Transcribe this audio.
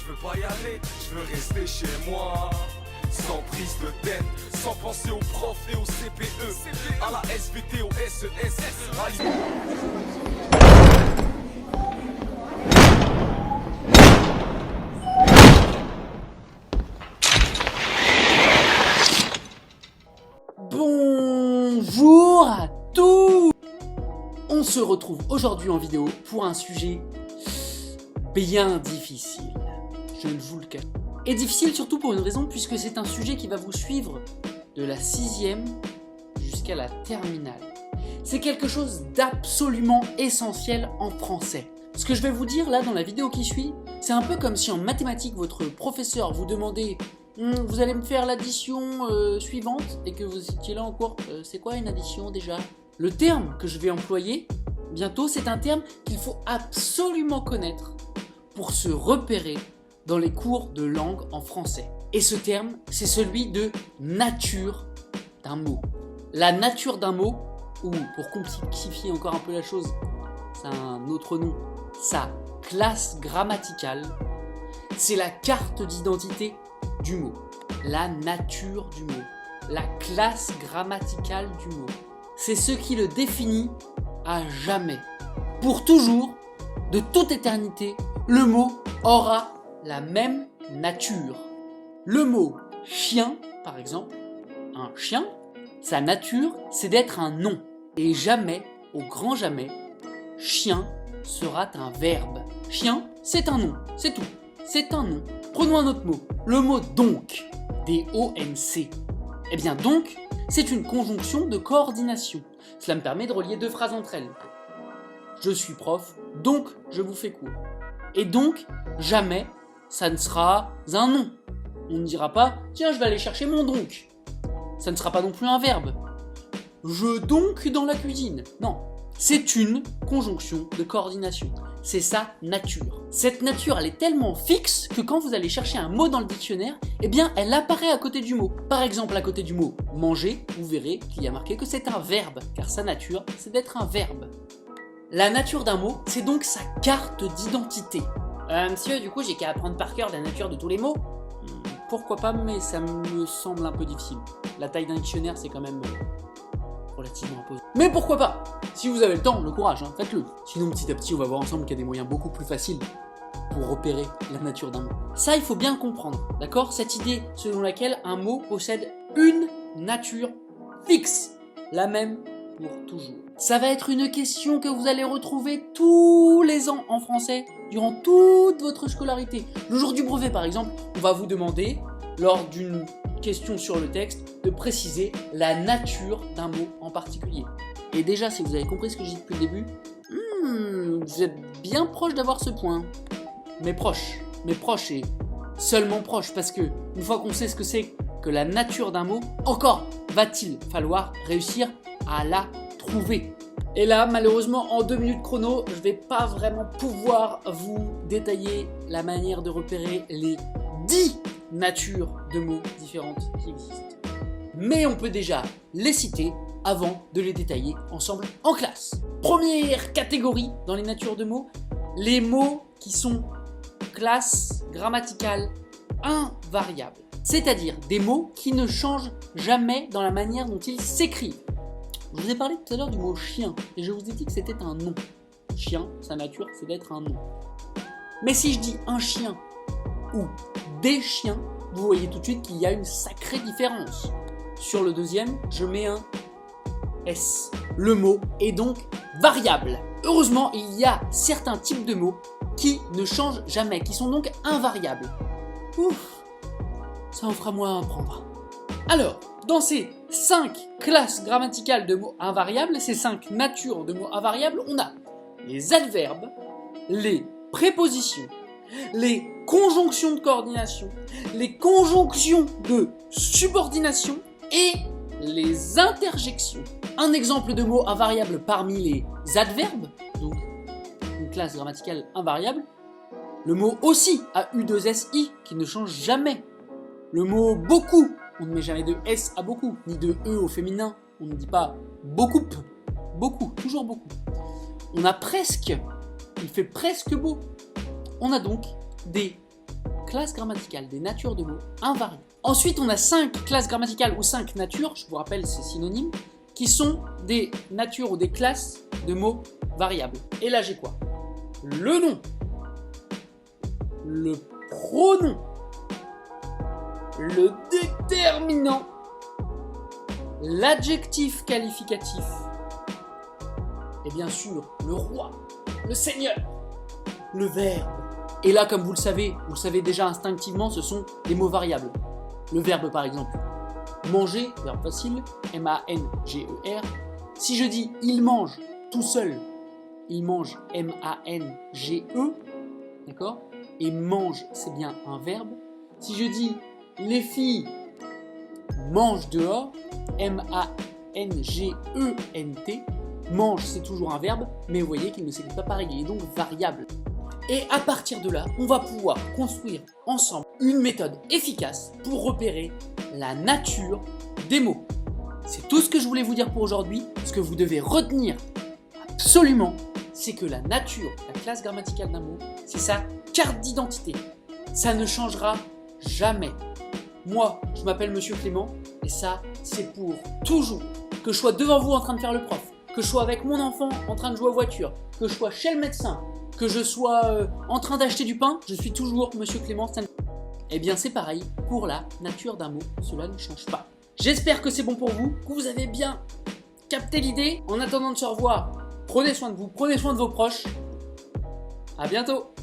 je veux pas y aller, je veux rester chez moi. Sans prise de tête, sans penser aux profs et aux CPE, à la SVT, au SES, Bonjour à tous. On se retrouve aujourd'hui en vidéo pour un sujet bien difficile, je ne vous le cache pas. Et difficile surtout pour une raison, puisque c'est un sujet qui va vous suivre de la 6e jusqu'à la terminale. C'est quelque chose d'absolument essentiel en français. Ce que je vais vous dire là dans la vidéo qui suit, c'est un peu comme si en mathématiques votre professeur vous demandait vous allez me faire l'addition suivante, et que vous étiez là en cours, c'est quoi une addition déjà? Le terme que je vais employer bientôt, c'est un terme qu'il faut absolument connaître pour se repérer dans les cours de langue en français. Et ce terme, c'est celui de nature d'un mot. La nature d'un mot, ou pour complexifier encore un peu la chose, c'est un autre nom, sa classe grammaticale, c'est la carte d'identité du mot. La nature du mot, la classe grammaticale du mot. C'est ce qui le définit à jamais. Pour toujours, de toute éternité, le mot aura la même nature. Le mot chien, par exemple, un chien, sa nature, c'est d'être un nom. Et jamais, au grand jamais, chien sera un verbe. Chien, c'est un nom, c'est tout. C'est un nom. Prenons un autre mot, le mot donc, D-O-N-C. Eh bien donc, c'est une conjonction de coordination. Cela me permet de relier deux phrases entre elles. Je suis prof, donc je vous fais cours. Et donc, jamais, ça ne sera un nom. On ne dira pas, tiens, je vais aller chercher mon donc. Ça ne sera pas non plus un verbe. Je donc dans la cuisine. Non, c'est une conjonction de coordination. C'est sa nature. Cette nature, elle est tellement fixe que quand vous allez chercher un mot dans le dictionnaire, eh bien, elle apparaît à côté du mot. Par exemple, à côté du mot manger, vous verrez qu'il y a marqué que c'est un verbe, car sa nature, c'est d'être un verbe. La nature d'un mot, c'est donc sa carte d'identité. Monsieur, du coup, j'ai qu'à apprendre par cœur la nature de tous les mots? Pourquoi pas, mais ça me semble un peu difficile. La taille d'un dictionnaire, c'est quand même relativement imposant. Mais pourquoi pas? Si vous avez le temps, le courage, hein, faites-le. Sinon, petit à petit, on va voir ensemble qu'il y a des moyens beaucoup plus faciles pour repérer la nature d'un mot. Ça, il faut bien le comprendre, d'accord? Cette idée selon laquelle un mot possède une nature fixe, la même pour toujours. Ça va être une question que vous allez retrouver tous les ans en français, durant toute votre scolarité. Le jour du brevet, par exemple, on va vous demander, lors d'une question sur le texte, de préciser la nature d'un mot en particulier. Et déjà, si vous avez compris ce que j'ai dit depuis le début, vous êtes bien proche d'avoir ce point. Mais proche et seulement proche, parce que une fois qu'on sait ce que c'est que la nature d'un mot, encore va-t-il falloir réussir à la trouver. Et là, malheureusement, en 2 minutes chrono, je vais pas vraiment pouvoir vous détailler la manière de repérer les 10 natures de mots différentes qui existent. Mais on peut déjà les citer avant de les détailler ensemble en classe. Première catégorie dans les natures de mots, les mots qui sont classe grammaticale invariable. C'est-à-dire des mots qui ne changent jamais dans la manière dont ils s'écrivent. Je vous ai parlé tout à l'heure du mot chien, et je vous ai dit que c'était un nom. Chien, sa nature, c'est d'être un nom. Mais si je dis un chien ou des chiens, vous voyez tout de suite qu'il y a une sacrée différence. Sur le deuxième, je mets un S. Le mot est donc variable. Heureusement, il y a certains types de mots qui ne changent jamais, qui sont donc invariables. Ouf, ça en fera moins à apprendre. Alors, dans ces 5 classes grammaticales de mots invariables, ces 5 natures de mots invariables, on a les adverbes, les prépositions, les conjonctions de coordination, les conjonctions de subordination et les interjections. Un exemple de mot invariable parmi les adverbes, donc une classe grammaticale invariable, le mot aussi, A-U-2-S-I, qui ne change jamais. Le mot beaucoup, on ne met jamais de S à beaucoup, ni de E au féminin, on ne dit pas beaucoup, beaucoup, toujours beaucoup. On a presque, il fait presque beau. On a donc des classe grammaticale des natures de mots invariants. Ensuite, on a 5 classes grammaticales ou 5 natures, je vous rappelle, c'est synonyme, qui sont des natures ou des classes de mots variables. Et là, j'ai quoi? Le nom, le pronom, le déterminant, l'adjectif qualificatif, et bien sûr, le roi, le seigneur, le verbe. Et là, comme vous le savez déjà instinctivement, ce sont des mots variables. Le verbe par exemple, manger, verbe facile, M-A-N-G-E-R. Si je dis il mange tout seul, il mange M-A-N-G-E, d'accord? Et mange, c'est bien un verbe. Si je dis les filles mangent dehors, M-A-N-G-E-N-T, mange, c'est toujours un verbe, mais vous voyez qu'il ne s'écrit pas pareil, il est donc variable. Et à partir de là, on va pouvoir construire ensemble une méthode efficace pour repérer la nature des mots. C'est tout ce que je voulais vous dire pour aujourd'hui. Ce que vous devez retenir absolument, c'est que la nature, la classe grammaticale d'un mot, c'est sa carte d'identité. Ça ne changera jamais. Moi, je m'appelle Monsieur Clément, et ça, c'est pour toujours. Que je sois devant vous en train de faire le prof, que je sois avec mon enfant en train de jouer aux voitures, que je sois chez le médecin, que je sois en train d'acheter du pain, je suis toujours Monsieur Clément. Eh bien c'est pareil pour la nature d'un mot, cela ne change pas. J'espère que c'est bon pour vous, que vous avez bien capté l'idée. En attendant de se revoir, prenez soin de vous, prenez soin de vos proches. À bientôt.